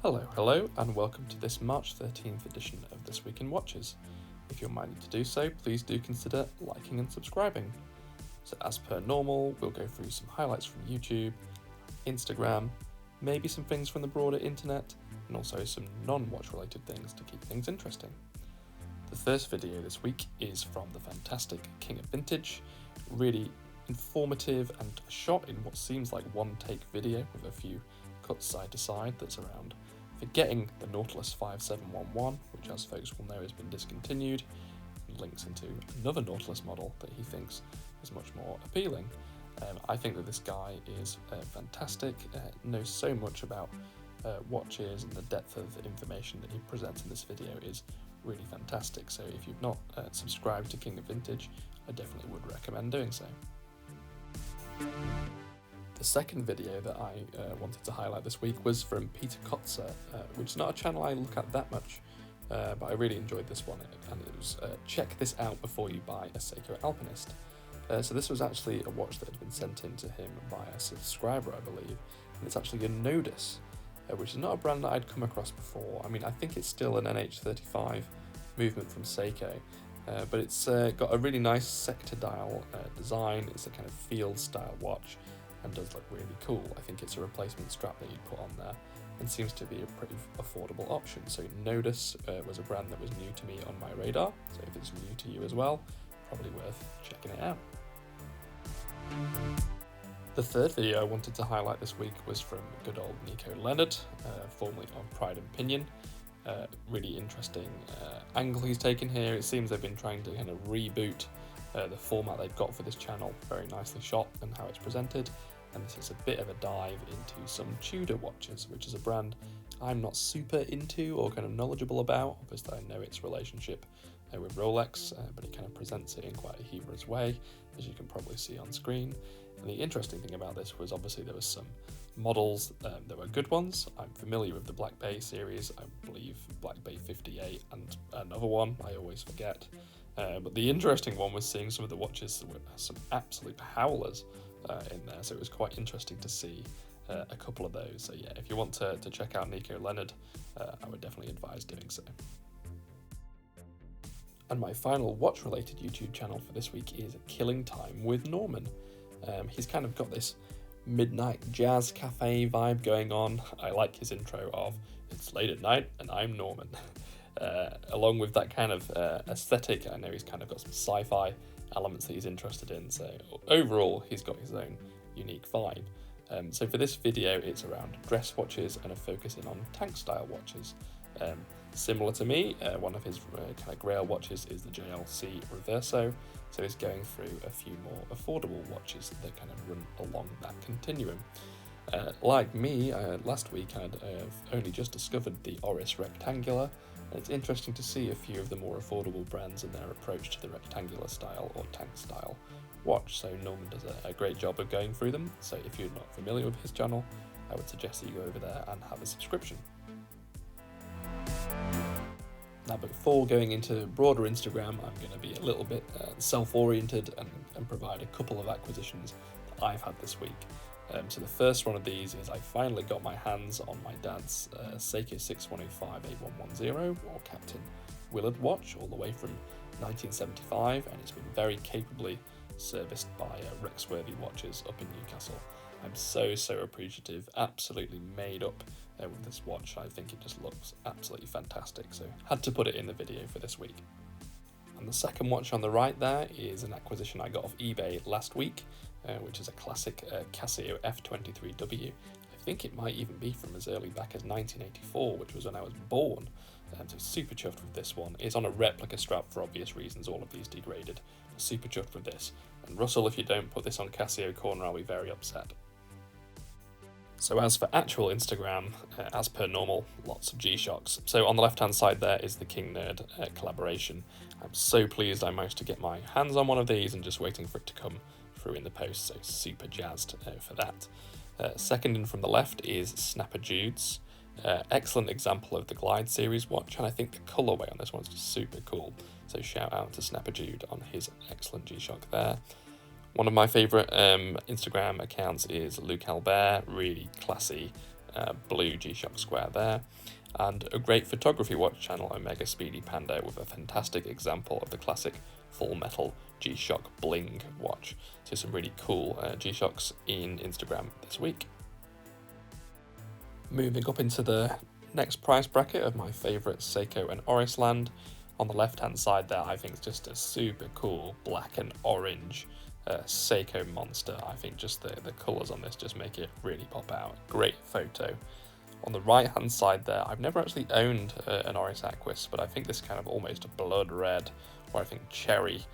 Hello, and welcome to this March 13th edition of This Week in Watches. If you're minded to do so, please do consider liking and subscribing. So as per normal, we'll go through some highlights from YouTube, Instagram, maybe some things from the broader internet, and also some non-watch related things to keep things interesting. The first video this week is from the fantastic King of Vintage, really informative and shot in what seems like one-take video with a few cuts side to side that's around forgetting the Nautilus 5711, which as folks will know has been discontinued, and links into another Nautilus model that he thinks is much more appealing. I think that this guy is fantastic, knows so much about watches, and the depth of information that he presents in this video is really fantastic. So if you've not subscribed to King of Vintage, I definitely would recommend doing so. The second video that I wanted to highlight this week was from Peter Kotsa, which is not a channel I look at that much, but I really enjoyed this one, and it was check this out before you buy a Seiko Alpinist. So this was actually a watch that had been sent in to him by a subscriber, I believe, and it's actually a Nodus, which is not a brand that I'd come across before. I mean, I think it's still an NH35 movement from Seiko, but it's got a really nice sector dial design. It's a kind of field style watch and does look really cool. I think it's a replacement strap that you'd put on there and seems to be a pretty affordable option. So Nodus was a brand that was new to me on my radar, so if it's new to you as well, probably worth checking it out. The third video I wanted to highlight this week was from good old Nico Leonard, formerly of Pride and Pinion. Really interesting angle he's taken here. It seems they've been trying to kind of reboot the format they've got for this channel, very nicely shot and how it's presented, and this is a bit of a dive into some Tudor watches, which is a brand I'm not super into or kind of knowledgeable about. Obviously I know its relationship with Rolex, but he kind of presents it in quite a humorous way, as you can probably see on screen. And the interesting thing about this was obviously there was some models that were good ones. I'm familiar with the Black Bay series, I believe Black Bay 58 and another one, I always forget. But the interesting one was seeing some of the watches that were some absolute howlers in there, so it was quite interesting to see a couple of those. So yeah, if you want to check out Nico Leonard, I would definitely advise doing so. And my final watch-related YouTube channel for this week is Killing Time with Norman. He's kind of got this midnight jazz cafe vibe going on. I like his intro of "It's late at night and I'm Norman." Along with that kind of aesthetic, I know he's kind of got some sci-fi elements that he's interested in, so overall he's got his own unique vibe. So for this video it's around dress watches and a focusing on tank style watches. Similar to me, one of his kind of grail watches is the JLC Reverso, so he's going through a few more affordable watches that kind of run along that continuum. Like me, last week I'd only just discovered the Oris Rectangular, and it's interesting to see a few of the more affordable brands and their approach to the rectangular style or tank style watch. So Norman does a great job of going through them, so if you're not familiar with his channel, I would suggest that you go over there and have a subscription. Now, before going into broader Instagram, I'm going to be a little bit self-oriented and provide a couple of acquisitions that I've had this week. So the first one of these is I finally got my hands on my dad's Seiko 6105-8110 or Captain Willard watch, all the way from 1975, and it's been very capably serviced by Rexworthy Watches up in Newcastle. I'm so appreciative, absolutely made up with this watch. I think it just looks absolutely fantastic, so had to put it in the video for this week. And the second watch on the right there is an acquisition I got off eBay last week, which is a classic Casio F23W. I think it might even be from as early back as 1984, which was when I was born. So super chuffed with this one. It's on a replica strap for obvious reasons, all of these degraded. Super chuffed with this. And Russell, if you don't put this on Casio Corner, I'll be very upset. So as for actual Instagram, as per normal, lots of G-Shocks. So on the left-hand side there is the King Nerd collaboration. I'm so pleased I managed to get my hands on one of these and just waiting for it to come through in the post, so super jazzed for that. Second in from the left is Snapper Jude's. Excellent example of the Glide series watch, and I think the colourway on this one's just super cool. So shout out to Snapper Jude on his excellent G-Shock there. One of my favourite Instagram accounts is Luke Albert, really classy blue G-Shock Square there, and a great photography watch channel, Omega Speedy Panda, with a fantastic example of the classic full metal G-Shock bling watch. So some really cool G-Shocks in Instagram this week. Moving up into the next price bracket of my favourite Seiko and Oris land. On the left hand side there, I think it's just a super cool black and orange Seiko monster. I think just the colours on this just make it really pop out. Great photo. On the right hand side there, I've never actually owned an Oris Aquis, but I think this kind of almost blood red, or I think cherry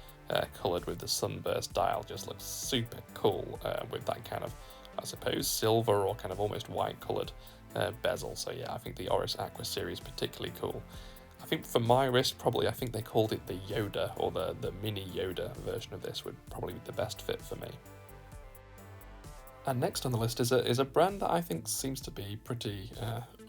coloured with the sunburst dial, just looks super cool with that kind of, I suppose, silver or kind of almost white coloured bezel. So yeah, I think the Oris Aquis series particularly cool. I think for my wrist, probably I think they called it the Yoda, or the mini Yoda version of this would probably be the best fit for me. And next on the list is a brand that I think seems to be pretty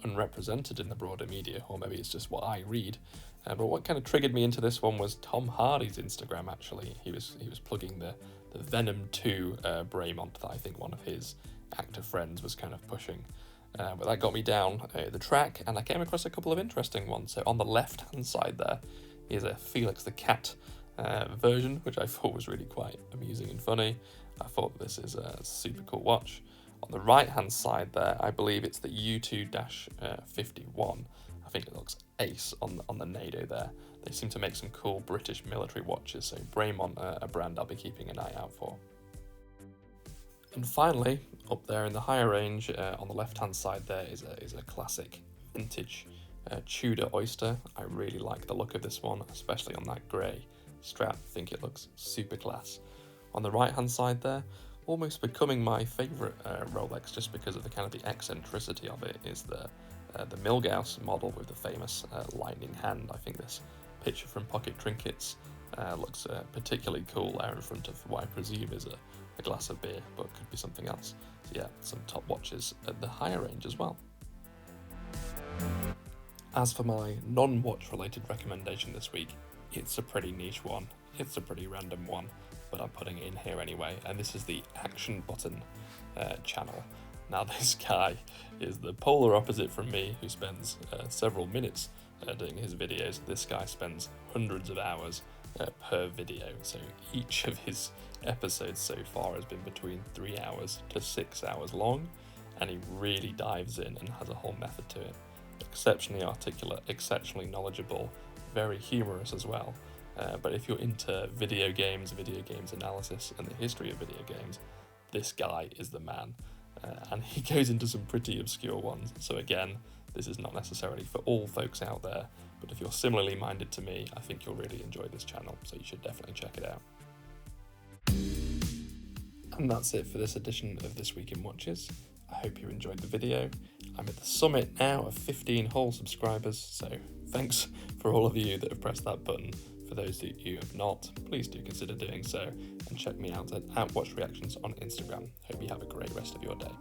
unrepresented in the broader media, or maybe it's just what I read. But what kind of triggered me into this one was Tom Hardy's Instagram. Actually, he was plugging the Venom 2 Bremont that I think one of his actor friends was kind of pushing. But that got me down the track, and I came across a couple of interesting ones. So on the left-hand side there is a Felix the Cat version, which I thought was really quite amusing and funny. I thought this is a super cool watch. On the right-hand side there, I believe it's the U2-51. I think it looks ace on the NATO there. They seem to make some cool British military watches, so Bremont, a brand I'll be keeping an eye out for. And finally, up there in the higher range, on the left-hand side there is a classic vintage Tudor Oyster. I really like the look of this one, especially on that grey strap. I think it looks super class. On the right-hand side there, almost becoming my favourite Rolex just because of the kind of the eccentricity of it, is the Milgauss model with the famous lightning hand. I think this picture from Pocket Trinkets looks particularly cool there in front of what I presume is a glass of beer, but could be something else. So yeah, some top watches at the higher range as well. As for my non-watch related recommendation this week, it's a pretty niche one, it's a pretty random one, but I'm putting it in here anyway, and this is the Action Button channel. Now this guy is the polar opposite from me, who spends several minutes doing his videos. This guy spends hundreds of hours per video, so each of his episodes so far has been between 3 hours to 6 hours long, and he really dives in and has a whole method to it. Exceptionally articulate, exceptionally knowledgeable, very humorous as well. But if you're into video games analysis, and the history of video games, this guy is the man. And he goes into some pretty obscure ones. So again, this is not necessarily for all folks out there, but if you're similarly minded to me, I think you'll really enjoy this channel, so you should definitely check it out. And that's it for this edition of This Week in Watches. I hope you enjoyed the video. I'm at the summit now of 15 whole subscribers, so thanks for all of you that have pressed that button. For those that you have not, please do consider doing so, and check me out at Watch Reactions on Instagram. Hope you have a great rest of your day.